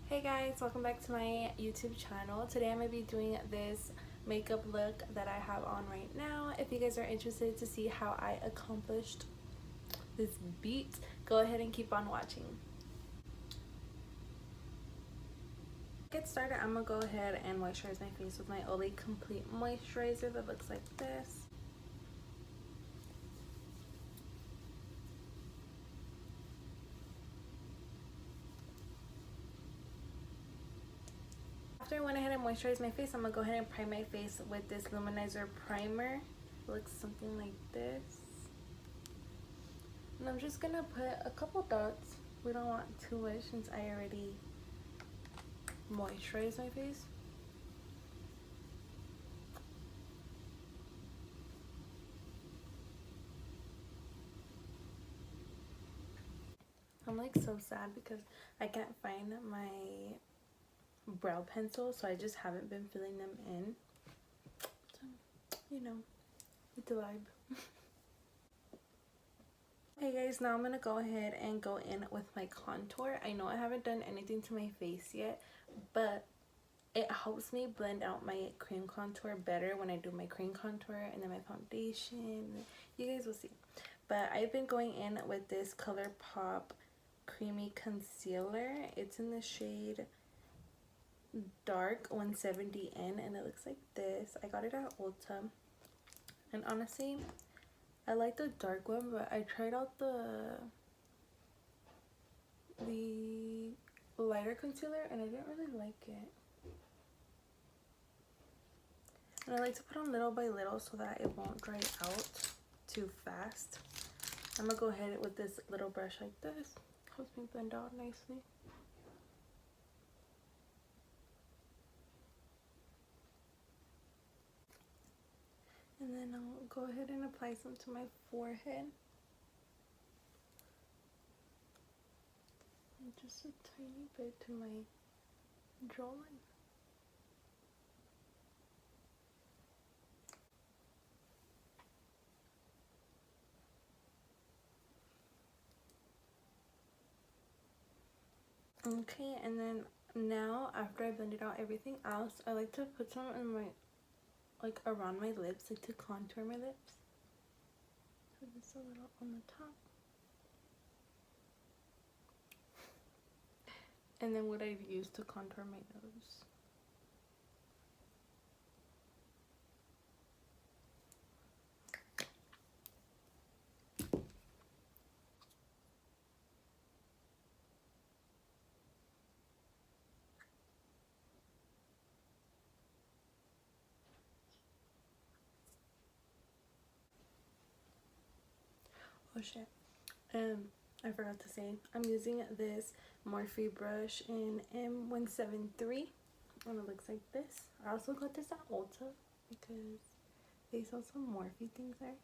Hey guys, welcome back to my YouTube channel. Today I'm going to be doing this makeup look that I have on right now. If you guys are interested to see how I accomplished this beat, go ahead and keep on watching. To get started, I'm going to go ahead and moisturize my face with my Olay Complete Moisturizer that looks like this. After I went ahead and moisturized my face, I'm going to go ahead and prime my face with this luminizer primer. It looks something like this. And I'm just going to put a couple dots. We don't want too much since I already moisturized my face. I'm like so sad because I can't find my brow pencil, so I just haven't been filling them in. So, you know, it's a vibe. Hey guys, now I'm gonna go ahead and go in with my contour. I know I haven't done anything to my face yet, but it helps me blend out my cream contour better when I do my cream contour and then my foundation. You guys will see. But I've been going in with this ColourPop creamy concealer. It's in the shade Dark 170N and it looks like this. I got it at Ulta. And honestly, I like the dark one, but I tried out the lighter concealer and I didn't really like it. And I like to put on little by little so that it won't dry out too fast. I'm gonna go ahead with this little brush like this. Helps me blend out nicely. And then I'll go ahead and apply some to my forehead. And just a tiny bit to my jawline. Okay, and then now after I blended out everything else, I like to put some in my, like around my lips, like to contour my lips. So just a little on the top. And then what I've used to contour my nose. Oh shit. I forgot to say, I'm using this Morphe brush in M173 and it looks like this. I also got this at Ulta because they sell some Morphe things there.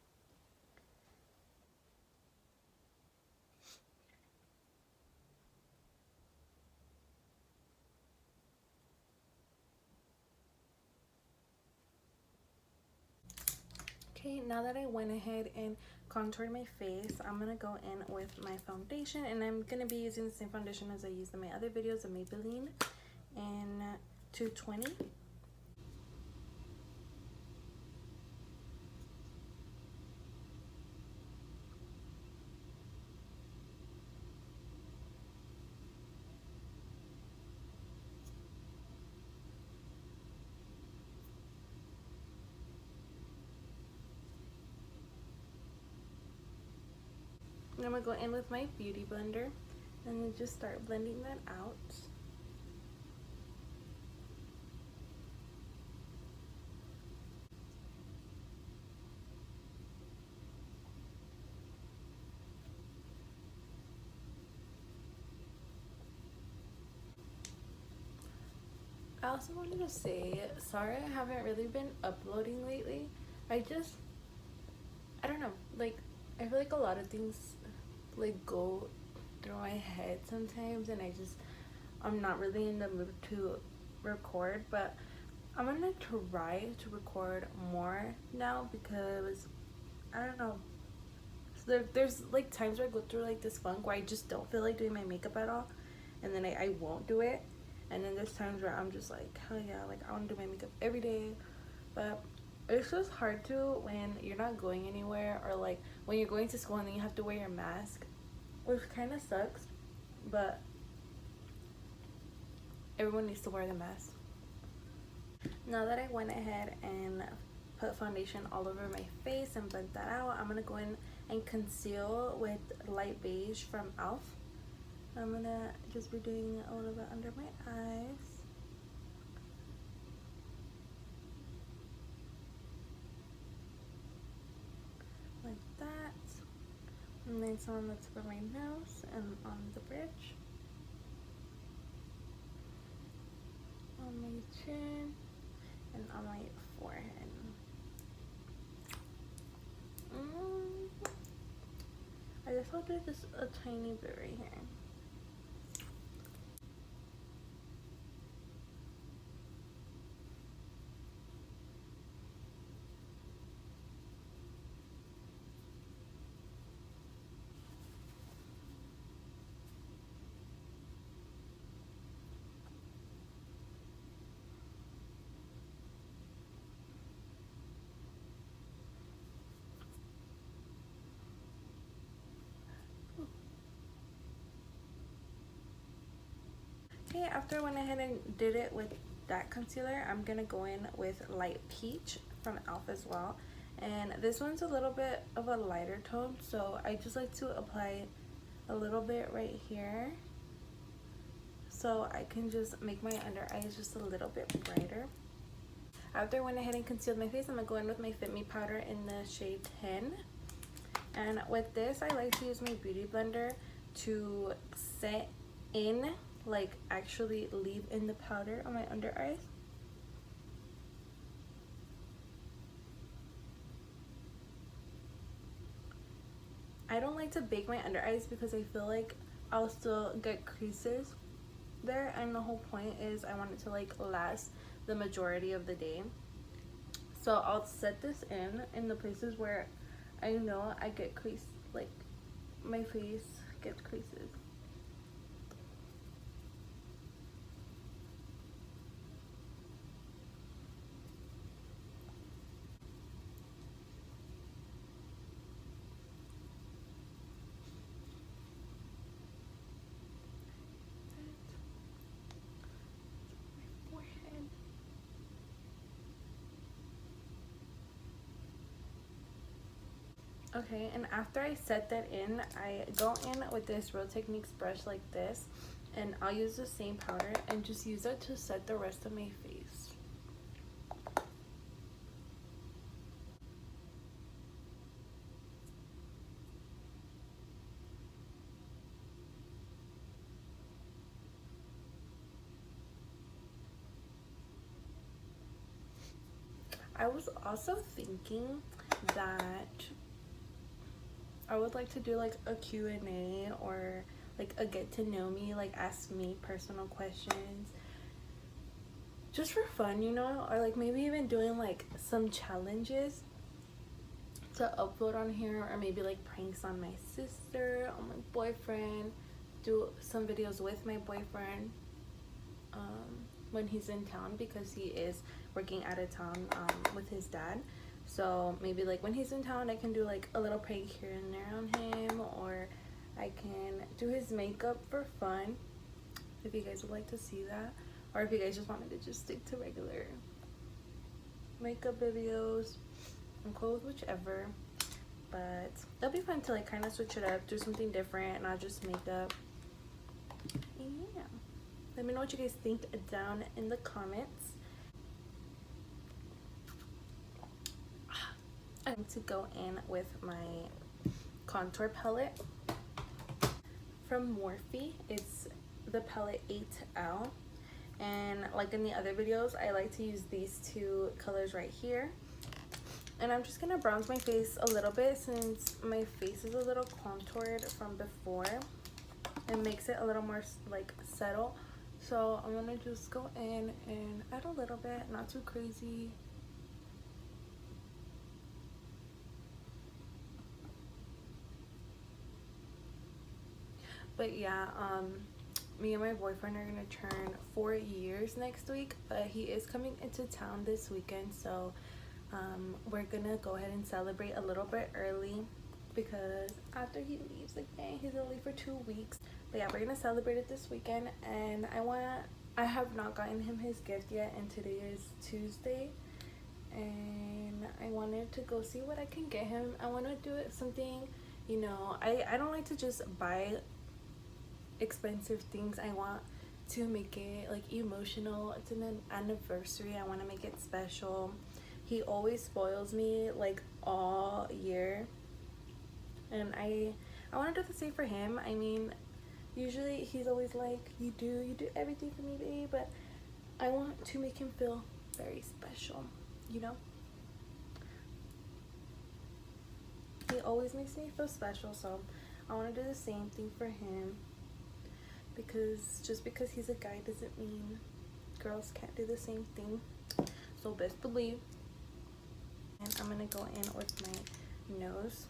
Okay, now that I went ahead and contoured my face, I'm gonna go in with my foundation, and I'm gonna be using the same foundation as I used in my other videos, the Maybelline in 220. And I'm gonna go in with my beauty blender and then just start blending that out. I also wanted to say, sorry I haven't really been uploading lately. I don't know, like, I feel like a lot of things, like, go through my head sometimes, and I'm not really in the mood to record, but I'm gonna try to record more now because, I don't know, so there's, like, times where I go through, like, this funk where I just don't feel like doing my makeup at all, and then I won't do it. And then there's times where I'm just like, hell yeah, like I want to do my makeup every day. But it's just hard to when you're not going anywhere, or like when you're going to school and then you have to wear your mask, which kind of sucks. But everyone needs to wear the mask. Now that I went ahead and put foundation all over my face and blend that out, I'm gonna go in and conceal with light beige from Elf. I'm gonna just be doing a little bit under my eyes. Like that. And then some on the tip of my nose and on the bridge. On my chin and on my forehead. I guess I'll do just a tiny bit right here. Okay, after I went ahead and did it with that concealer, I'm gonna go in with light peach from Elf as well. And this one's a little bit of a lighter tone, so I just like to apply a little bit right here, so I can just make my under eyes just a little bit brighter. After I went ahead and concealed my face, I'm gonna go in with my Fit Me powder in the shade 10. And with this, I like to use my beauty blender to set in, like actually leave in the powder on my under eyes. I don't like to bake my under eyes because I feel like I'll still get creases there, and the whole point is I want it to like last the majority of the day. So I'll set this in the places where I know I get crease, like my face gets creases. Okay, and after I set that in, I go in with this Real Techniques brush like this, and I'll use the same powder and just use it to set the rest of my face. I was also thinking that I would like to do like a Q&A, or like a get to know me, like ask me personal questions just for fun, you know, or like maybe even doing like some challenges to upload on here, or maybe like pranks on my sister, on my boyfriend, do some videos with my boyfriend when he's in town, because he is working out of town with his dad. So maybe like when he's in town, I can do like a little prank here and there on him, or I can do his makeup for fun, if you guys would like to see that, or if you guys just want me to just stick to regular makeup videos. I'm cool with whichever, but it'll be fun to like kind of switch it up, do something different, not just makeup. Yeah, let me know what you guys think down in the comments. I'm going to go in with my contour palette from Morphe. It's the palette 8L, and like in the other videos, I like to use these two colors right here. And I'm just gonna bronze my face a little bit, since my face is a little contoured from before. It makes it a little more like settle. So I'm gonna just go in and add a little bit, not too crazy. But yeah, me and my boyfriend are gonna turn 4 years next week, but he is coming into town this weekend, so we're gonna go ahead and celebrate a little bit early because after he leaves again, he's gonna leave for 2 weeks. But yeah, we're gonna celebrate it this weekend, and I have not gotten him his gift yet, and today is Tuesday, and I wanted to go see what I can get him. I want to do it something, you know, I don't like to just buy expensive things. I want to make it like emotional. It's an anniversary. I want to make it special. He always spoils me like all year, and I want to do the same for him. I mean, usually he's always like, you do everything for me, babe, but I want to make him feel very special, you know. He always makes me feel special, so I want to do the same thing for him, because just because he's a guy doesn't mean girls can't do the same thing. So best believe. And I'm gonna go in with my nose,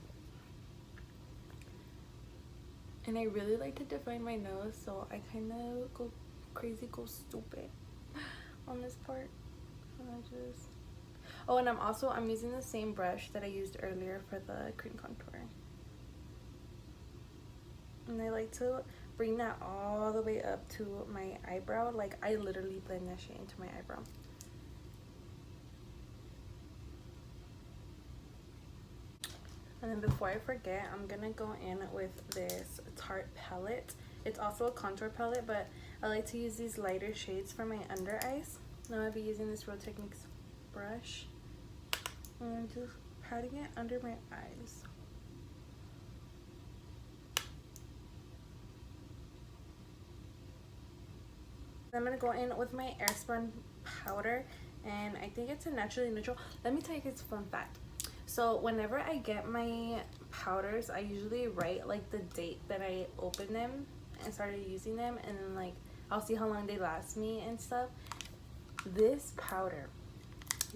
and I really like to define my nose, so I kind of go crazy, go stupid on this part. And I just, oh, and I'm using the same brush that I used earlier for the cream contour, and I like to bring that all the way up to my eyebrow. Like, I literally blend that shit into my eyebrow. And then before I forget, I'm gonna go in with this Tarte palette. It's also a contour palette, but I like to use these lighter shades for my under eyes. Now I'll be using this Real Techniques brush, and I'm just patting it under my eyes. I'm gonna go in with my Airspun powder, and I think it's a naturally neutral. Let me tell you guys a fun fact. So whenever I get my powders, I usually write like the date that I opened them and started using them, and then like I'll see how long they last me and stuff. This powder,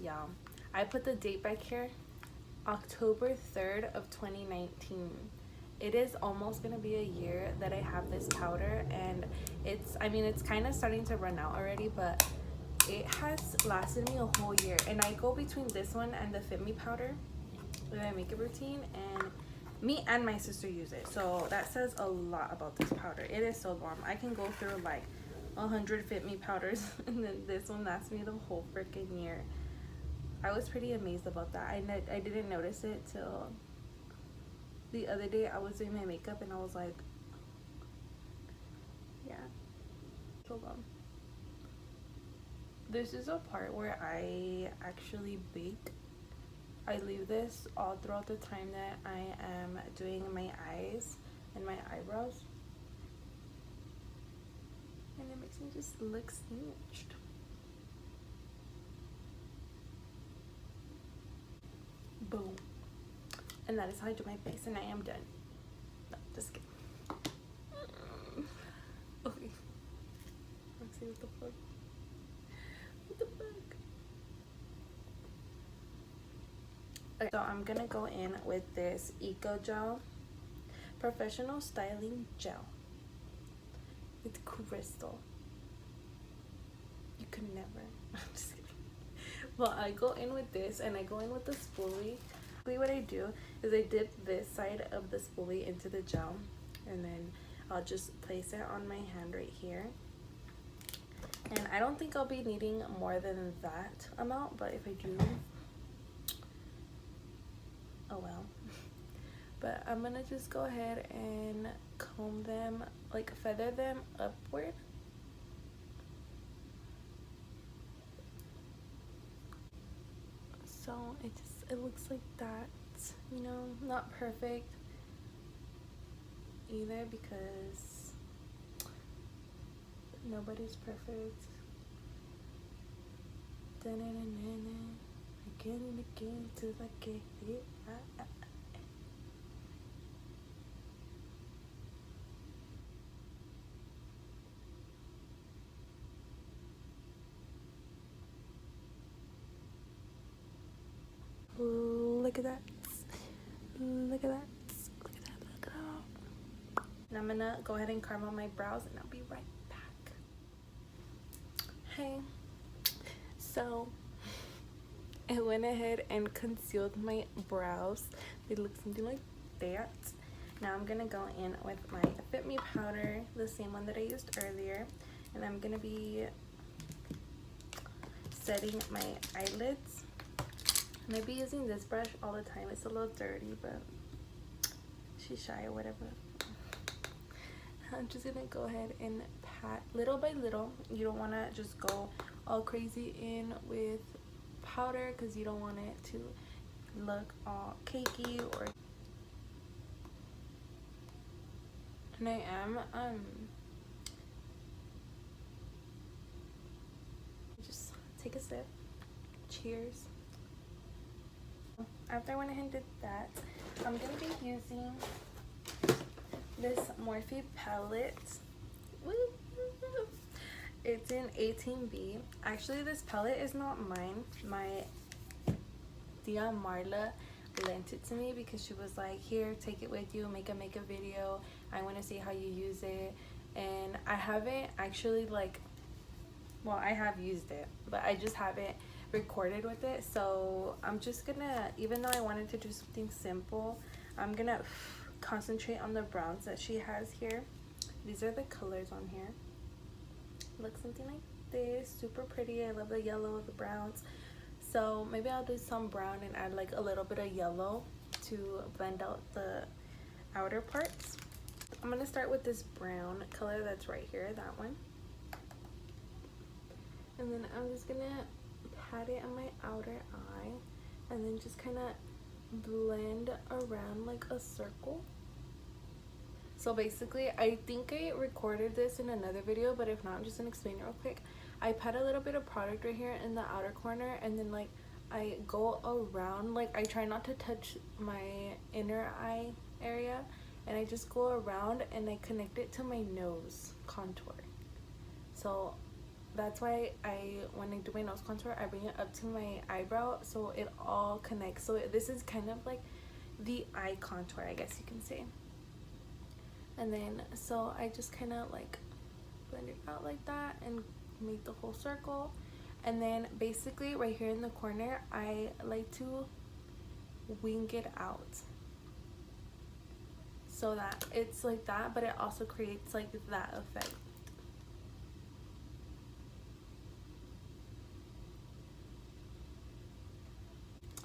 y'all, I put the date back here, October 3rd of 2019. It is almost gonna be a year that I have this powder, and it's kind of starting to run out already, but it has lasted me a whole year. And I go between this one and the Fit Me powder in my makeup routine, and me and my sister use it, so that says a lot about this powder. It is so bomb. I can go through like 100 Fit Me powders and then this one lasts me the whole freaking year. I was pretty amazed about that. I didn't notice it till the other day. I was doing my makeup and I was like, yeah, so bomb. This is a part where I actually bake. I leave this all throughout the time that I am doing my eyes and my eyebrows, and it makes me just look snatched. Boom. And that is how I do my face, and I am done. No, just kidding. Okay. Let's see what the fuck. What the fuck? Okay, so I'm gonna go in with this Eco Gel Professional Styling Gel. It's crystal. You could never. I'm just kidding. Well, I go in with this, and I go in with the spoolie. What I do is I dip this side of the spoolie into the gel, and then I'll just place it on my hand right here. And I don't think I'll be needing more than that amount, but if I do, oh well. But I'm gonna just go ahead and comb them, like feather them upward. So it looks like that, you know, not perfect either, because nobody's perfect. Again and again till I get it. Look at that. Look at that. Look at that. Look at that. And I'm gonna go ahead and carve on my brows, and I'll be right back. Okay, so I went ahead and concealed my brows. They look something like that. Now I'm gonna go in with my Fit Me powder, the same one that I used earlier, and I'm gonna be setting my eyelids. I might be using this brush all the time. It's a little dirty, but she's shy or whatever. I'm just gonna go ahead and pat little by little. You don't want to just go all crazy in with powder because you don't want it to look all cakey. Or and I am just take a sip. Cheers. After I went ahead and did that, I'm gonna be using this Morphe palette. Woo! It's in 18B. Actually, this palette is not mine. My Tia Marla lent it to me because she was like, here, take it with you, make a video. I want to see how you use it. And I haven't actually, like, well, I have used it, but I just haven't recorded with it. So I'm just gonna, even though I wanted to do something simple, I'm gonna concentrate on the browns that she has here. These are the colors on here. Look something like this, super pretty. I love the yellow, the browns. So maybe I'll do some brown and add like a little bit of yellow to blend out the outer parts. I'm gonna start with this brown color that's right here, that one. And then I'm just gonna pat it on my outer eye and then just kind of blend around like a circle. So basically, I think I recorded this in another video, but if not, I'm just gonna explain it real quick. I pat a little bit of product right here in the outer corner, and then like I go around, like I try not to touch my inner eye area, and I just go around and I connect it to my nose contour. So that's why when I do my nose contour, I bring it up to my eyebrow so it all connects. So this is kind of like the eye contour, I guess you can say. And then so I just kind of like blend it out like that and make the whole circle. And then basically right here in the corner, I like to wing it out so that it's like that, but it also creates like that effect.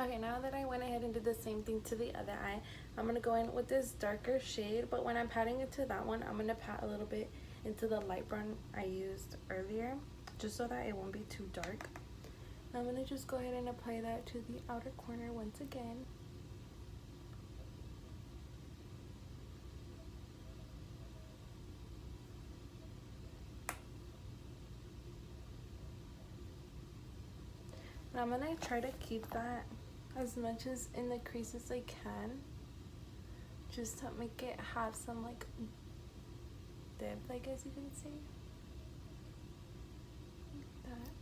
Okay, now that I went ahead and did the same thing to the other eye, I'm going to go in with this darker shade, but when I'm patting into that one, I'm going to pat a little bit into the light brown I used earlier, just so that it won't be too dark. I'm going to just go ahead and apply that to the outer corner once again. And I'm going to try to keep that as much as in the crease as I can, just to make it have some like depth, I guess you can say. Like that.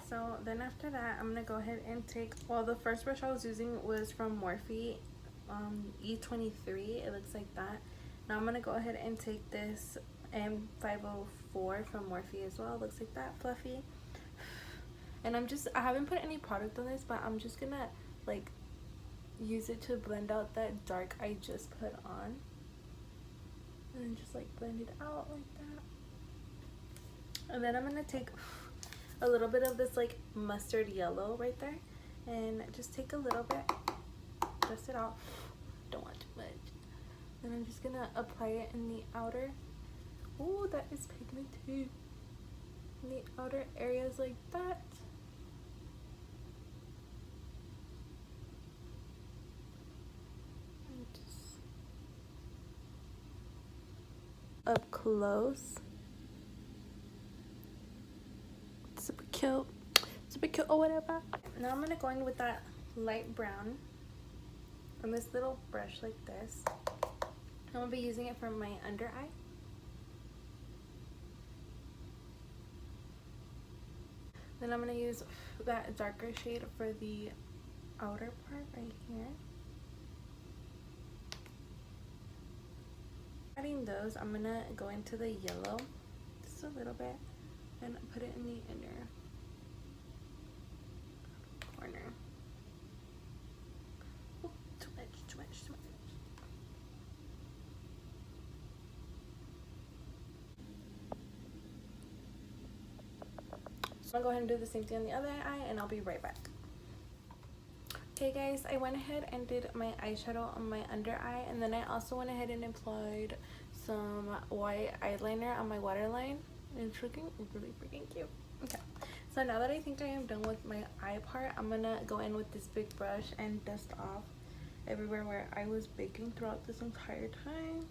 So then after that, I'm gonna go ahead and take, well, the first brush I was using was from Morphe, E23. It looks like that. Now I'm gonna go ahead and take this M504 from Morphe as well. It looks like that, fluffy. And I haven't put any product on this, but I'm just gonna like use it to blend out that dark I just put on, and then just like blend it out like that. And then I'm gonna take a little bit of this like mustard yellow right there, and just take a little bit, dust it off, don't want too much. And I'm just gonna apply it in the outer. Oh, that is pigmented. In the outer areas like that. And just up close. Super cute. Super cute or whatever. Now I'm gonna go in with that light brown on this little brush like this. I'm gonna be using it for my under eye. Then I'm gonna use that darker shade for the outer part right here. Adding using those, I'm gonna go into the yellow just a little bit and put it in the inner corner. Ooh, too much. So I'm gonna go ahead and do the same thing on the other eye, and I'll be right back. Okay guys, I went ahead and did my eyeshadow on my under eye, and then I also went ahead and applied some white eyeliner on my waterline. It's looking really freaking cute. Okay, so now that I think I am done with my eye part, I'm gonna go in with this big brush and dust off everywhere where I was baking throughout this entire time.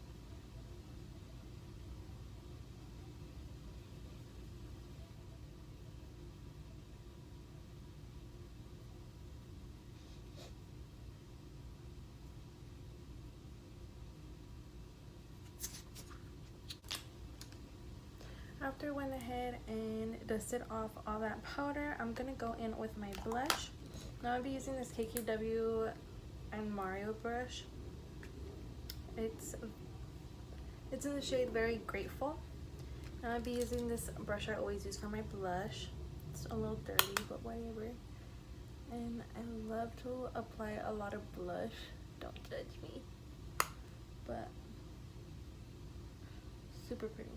After I went ahead and dusted off all that powder, I'm gonna go in with my blush. Now I'll be using this KKW and Mario brush. It's in the shade Very Grateful. Now I'll be using this brush I always use for my blush. It's a little dirty, but whatever. And I love to apply a lot of blush. Don't judge me. But super pretty.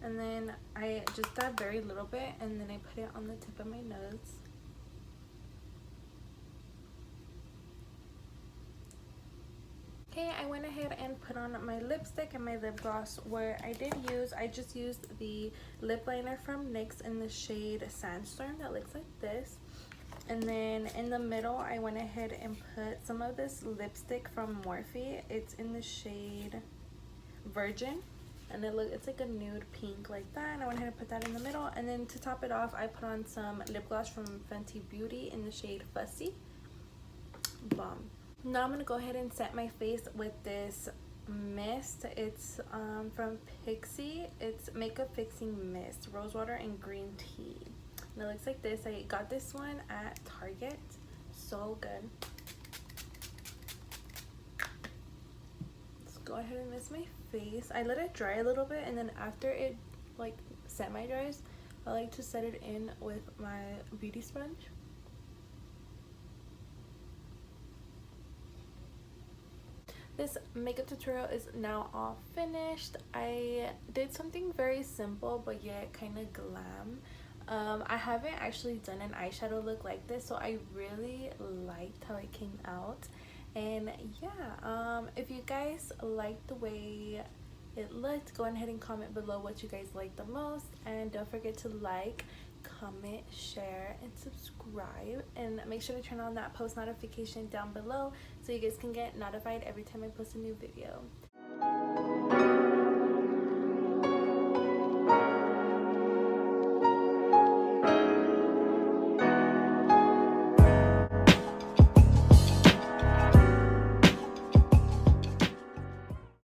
And then I just add very little bit, and then I put it on the tip of my nose. Okay, I went ahead and put on my lipstick and my lip gloss, where I just used the lip liner from NYX in the shade Sandstorm that looks like this. And then in the middle, I went ahead and put some of this lipstick from Morphe. It's in the shade Virgin, and it's like a nude pink like that, and I went ahead and put that in the middle. And then to top it off, I put on some lip gloss from Fenty Beauty in the shade Fussy. Bomb. Now I'm gonna go ahead and set my face with this mist. It's from Pixi. It's Makeup Fixing Mist, rose water and green tea, and it looks like this. I got this one at Target. So good. Let's go ahead and mist my face. I let it dry a little bit, and then after it like semi-dries, I like to set it in with my beauty sponge. This makeup tutorial is now all finished. I did something very simple but yet kind of glam. I haven't actually done an eyeshadow look like this, so I really liked how it came out. And yeah, if you guys liked the way it looked, go ahead and comment below what you guys liked the most, and don't forget to like, comment, share, and subscribe, and make sure to turn on that post notification down below so you guys can get notified every time I post a new video.